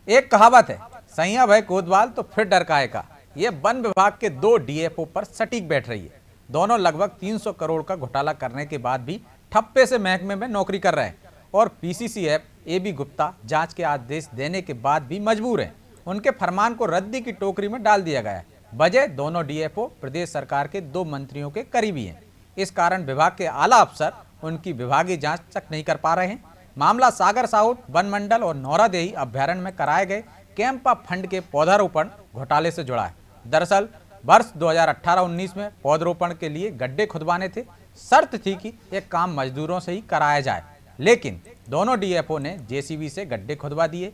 एक कहावत है, सैया भय कोतवाल तो फिर डर काहे का। ये वन विभाग के दो डीएफओ पर सटीक बैठ रही है। दोनों लगभग 300 करोड़ का घोटाला करने के बाद भी ठप्पे से महकमे में नौकरी कर रहे हैं और पीसीसीएफ एबी गुप्ता जांच के आदेश देने के बाद भी मजबूर हैं। उनके फरमान को रद्दी की टोकरी में डाल दिया गया है। वजह, दोनों डीएफओ प्रदेश सरकार के दो मंत्रियों के करीबी हैं। इस कारण विभाग के आला अफसर उनकी विभागीय जांच तक नहीं कर पा रहे हैं। मामला सागर साउथ वन मंडल और नौरादेही अभ्यारण्य में कराए गए कैंपा फंड के पौधारोपण घोटाले से जुड़ा है। दरअसल वर्ष 2018-19 में पौधरोपण के लिए गड्ढे खुदवाने थे। शर्त थी कि यह काम मजदूरों से ही कराया जाए, लेकिन दोनों डीएफओ ने जेसीबी से गड्ढे खुदवा दिए।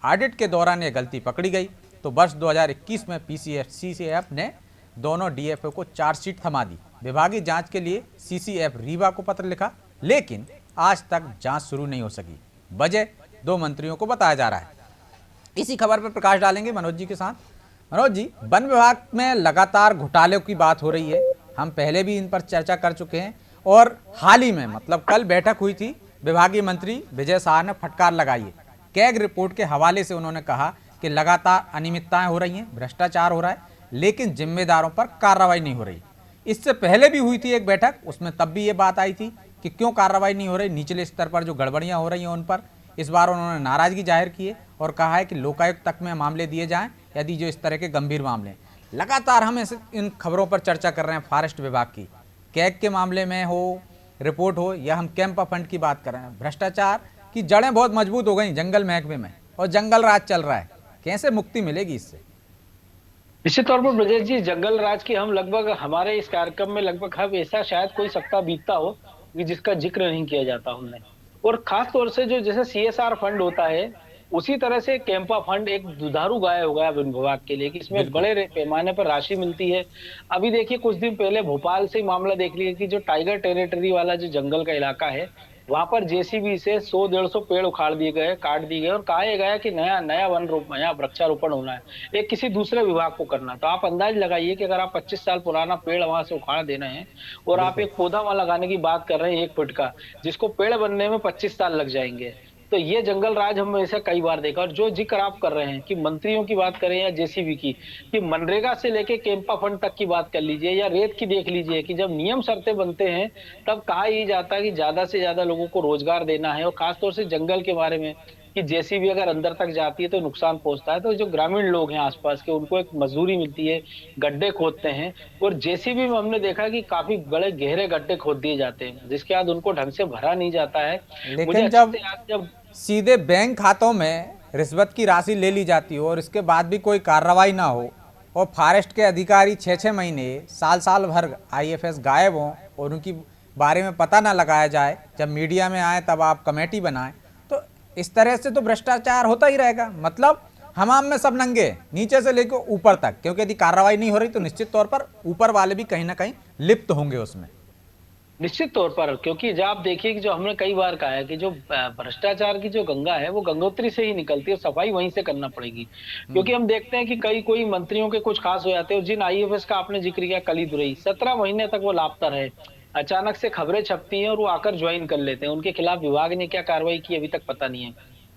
ऑडिट के दौरान यह गलती पकड़ी गई तो वर्ष 2021 में पीसीसीएफ ने दोनों डीएफओ को चार्जशीट थमा दी। विभागीय जांच के लिए सीसीएफ रीवा को पत्र लिखा, लेकिन आज तक जांच शुरू नहीं हो सकी। वजह दो मंत्रियों को बताया जा रहा है। इसी खबर पर प्रकाश डालेंगे मनोज जी के साथ। मनोज जी, वन विभाग में लगातार घोटालों की बात हो रही है। हम पहले भी इन पर चर्चा कर चुके हैं और हाल ही में मतलब कल बैठक हुई थी, विभागीय मंत्री विजय शाह ने फटकार लगाई है। कैग रिपोर्ट के हवाले से उन्होंने कहा कि लगातार अनियमितताएं हो रही हैं, भ्रष्टाचार हो रहा है, लेकिन जिम्मेदारों पर कार्रवाई नहीं हो रही। इससे पहले भी हुई थी एक बैठक, उसमें तब भी ये बात आई थी कि क्यों कार्रवाई नहीं हो रही, निचले स्तर पर जो गड़बड़ियां हो रही हैं उन पर। इस बार उन्होंने नाराजगी जाहिर की है और कहा है कि लोकायुक्त तक में मामले दिए जाएं यदि जो इस तरह के गंभीर मामले हैं। लगातार हम इन खबरों पर चर्चा कर रहे हैं फॉरेस्ट विभाग की, कैग के मामले में हो, रिपोर्ट हो, या हम कैंपा फंड की बात कर रहे हैं। भ्रष्टाचार की जड़ें बहुत मजबूत हो गई जंगल महकमे में और जंगल राज चल रहा है। कैसे मुक्ति मिलेगी इससे? निश्चित तौर पर ब्रजेश जी, जंगल राज की हम लगभग हमारे इस कार्यक्रम में लगभग हर ऐसा शायद कोई सप्ताह बीतता हो कि जिसका जिक्र नहीं किया जाता हमने। और खास तौर से जो जैसे सीएसआर फंड होता है, उसी तरह से कैंपा फंड एक दुधारू गाय हो गया वन विभाग के लिए कि इसमें बिल्कुल। बड़े पैमाने पर राशि मिलती है। अभी देखिए, कुछ दिन पहले भोपाल से मामला देख लिया कि जो टाइगर टेरिटरी वाला जो जंगल का इलाका है, वहां पर जेसीबी से 100-150 पेड़ उखाड़ दिए गए, काट दिए गए और कहा यह गया कि नया नया वन रोप नया वृक्षारोपण होना है, एक किसी दूसरे विभाग को करना। तो आप अंदाज लगाइए कि अगर आप 25 साल पुराना पेड़ वहां से उखाड़ दे रहे हैं और आप बिल्कुल। एक पौधा वहां लगाने की बात कर रहे हैं 1 फुट का, जिसको पेड़ बनने में 25 साल लग जाएंगे। तो ये जंगल राज हमने ऐसा कई बार देखा। और जो जिक्र आप कर रहे हैं कि मंत्रियों की बात करें या जेसीबी की, कि मनरेगा से लेके कैंपा फंड तक की बात कर लीजिए या रेत की देख लीजिए कि जब नियम शर्तें बनते हैं तब कहा ही जाता है कि ज्यादा से ज्यादा लोगों को रोजगार देना है। और खासतौर से जंगल के बारे में कि जेसीबी अगर अंदर तक जाती है तो नुकसान पहुंचता है, तो जो ग्रामीण लोग हैं आसपास के उनको एक मजदूरी मिलती है, गड्ढे खोदते हैं। और जेसीबी में हमने देखा कि काफी बड़े गहरे गड्ढे खोद दिए जाते हैं जिसके बाद उनको ढंग से भरा नहीं जाता है। मुझे लेकिन अच्छे जब से याद, जब सीधे बैंक खातों में रिश्वत की राशि ले ली जाती हो और इसके बाद भी कोई कार्रवाई ना हो और फॉरेस्ट के अधिकारी 6-6 महीने साल साल भर आईएफएस गायब हों और उनकी बारे में पता ना लगाया जाए, जब मीडिया में आए तब आप कमेटी बनाएं, तो इस तरह से तो भ्रष्टाचार होता ही रहेगा। मतलब हमाम में सब नंगे हैं, नीचे से लेकर ऊपर तक, क्योंकि यदि कार्रवाई नहीं हो रही तो निश्चित तौर पर ऊपर वाले भी कहीं ना कहीं लिप्त होंगे उसमें। निश्चित तौर पर, क्योंकि जब आप देखिए कि जो हमने कई बार कहा है कि जो भ्रष्टाचार की जो गंगा है वो गंगोत्री से ही निकलती है, सफाई वहीं से करना पड़ेगी। क्योंकि हम देखते हैं कि कई कोई मंत्रियों के कुछ खास हो जाते हैं। और जिन आईएफएस का आपने जिक्र किया, कली दुरई, 17 महीने तक वो लापता रहे, अचानक से खबरें छपती हैं और वो आकर ज्वाइन कर लेते हैं। उनके खिलाफ विभाग ने क्या कार्रवाई की अभी तक पता नहीं है।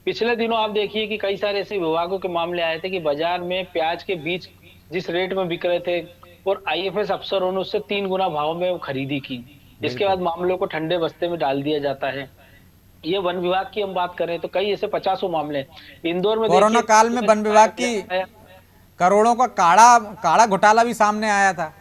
पिछले दिनों आप देखिए कि कई सारे ऐसे विभागों के मामले आए थे कि बाजार में प्याज के बीज जिस रेट में बिक रहे थे और आईएफएस अफसरों ने उससे 3 गुना भाव में खरीदी की। इसके बिल्कुल। बाद मामलों को ठंडे बस्ते में डाल दिया जाता है। ये वन विभाग की हम बात करें तो कई ऐसे 50 मामले हैं। इंदौर में कोरोना देखिए काल में वन विभाग शिकायत की किया है। करोड़ों का काड़ा काड़ा घोटाला भी सामने आया था।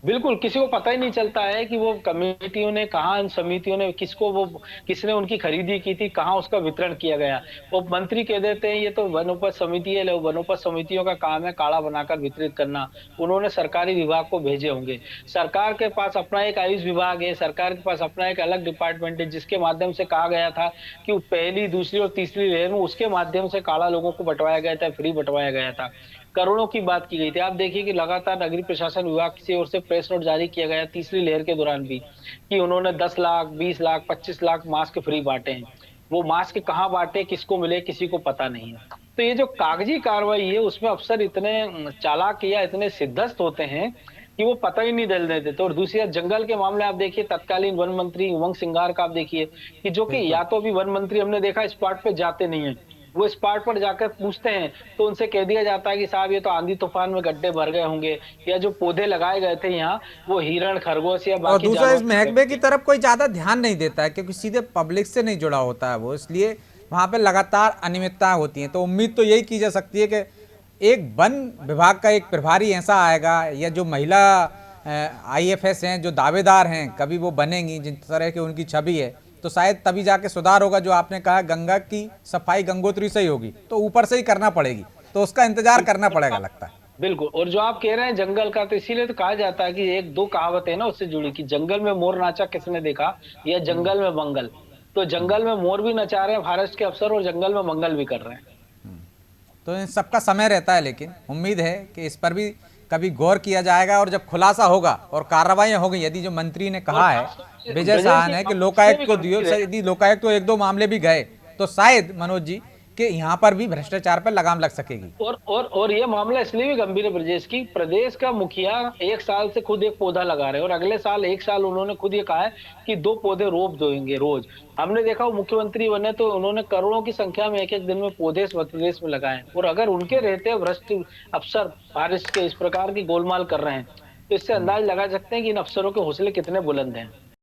बिल्कुल, किसी को पता ही नहीं चलता है कि वो कमेटियों ने कहा, समितियों ने किसको, वो किसने उनकी खरीदी की थी, कहाँ उसका वितरण किया गया। वो मंत्री कह देते हैं ये तो वनोपज समिति है, वनोपज समितियों का काम है काड़ा बनाकर वितरित करना। उन्होंने सरकारी विभाग को भेजे होंगे। सरकार के पास अपना एक आयुष विभाग है, सरकार के पास अपना एक अलग डिपार्टमेंट है जिसके माध्यम से कहा गया था कि पहली, दूसरी और तीसरी लहर में उसके माध्यम से काड़ा लोगों को बंटवाया गया था, फ्री बंटवाया गया था। करोड़ों की बात की गई थी। आप देखिए कि लगातार नगरीय प्रशासन विभाग की ओर से प्रेस नोट जारी किया गया तीसरी लहर के दौरान भी कि उन्होंने 10 लाख, 20 लाख, 25 लाख मास्क फ्री बांटे हैं। वो मास्क कहाँ बांटे, किसको मिले, किसी को पता नहीं है। तो ये जो कागजी कार्रवाई है उसमें अफसर इतने चालाक या इतने सिद्धस्त होते हैं कि वो पता ही नहीं डलने देते। और दूसरी जंगल के मामले आप देखिए, तत्कालीन वन मंत्री उमंग सिंगार का आप देखिए कि जो कि बिल्कुल। या तो अभी वन मंत्री हमने देखा स्पॉट पे जाते नहीं है, वो स्पॉट पर जाकर पूछते हैं तो उनसे कह दिया जाता है कि साहब ये तो आंधी तूफान में गड्ढे भर गए होंगे, या जो पौधे लगाए गए थे यहाँ वो हिरण खरगोश या और बाकी दूसरा, इस जानवर लगे महकमे की होंगे। तरफ कोई ज्यादा ध्यान नहीं देता है क्योंकि सीधे पब्लिक से नहीं जुड़ा होता है वो, इसलिए वहां पे लगातार अनियमितताएं होती हैं। तो उम्मीद तो यही की जा सकती है कि एक वन विभाग का एक प्रभारी ऐसा आएगा, या जो महिला आईएफएस हैं जो दावेदार हैं कभी वो बनेंगी जिन तरह की उनकी छवि है, तो शायद तभी जाके सुधार होगा। जो आपने कहा गंगा की सफाई गंगोत्री से ही होगी, तो ऊपर से ही करना पड़ेगी, तो उसका इंतजार करना पड़ेगा लगता है। बिल्कुल। और जो आप कह रहे हैं जंगल का, तो इसीलिए तो कहा जाता है कि एक दो कहावत है ना उससे जुड़ी, कि जंगल में मोर नाचा किसने देखा, या जंगल में मंगल। तो जंगल में मोर भी नचा रहे हैं फॉरेस्ट के अफसर, और जंगल में मंगल भी कर रहे हैं। तो इन सबका समय रहता है, लेकिन उम्मीद है कि इस पर भी कभी गौर किया जाएगा, और जब खुलासा होगा और कार्रवाइयां होंगी, यदि जो मंत्री ने और कहा है खासतौर से विजय ब्रजेश शाह जी, ने कि आप इसमें लोकायुक्त भी को दियो, गंभीर है। यदि लोकायुक्त को एक दो मामले भी गए तो शायद मनोज जी कि यहाँ पर भी भ्रष्टाचार पर लगाम लग सकेगी। और ये मामला इसलिए भी गंभीर है ब्रजेश की, प्रदेश का मुखिया 1 साल से खुद एक पौधा लगा रहे हैं, और अगले साल 1 साल उन्होंने खुद ये कहा है कि 2 पौधे रोप देंगे रोज। हमने देखा वो मुख्यमंत्री बने तो उन्होंने करोड़ों की संख्या में एक एक दिन में पौधे इस मध्य प्रदेश में लगाए हैं। और अगर उनके रहते भ्रष्ट अफसर बारिश के इस प्रकार की गोलमाल कर रहे हैं, तो इससे अंदाज लगा सकते हैं कि इन अफसरों के हौसले कितने बुलंद हैं।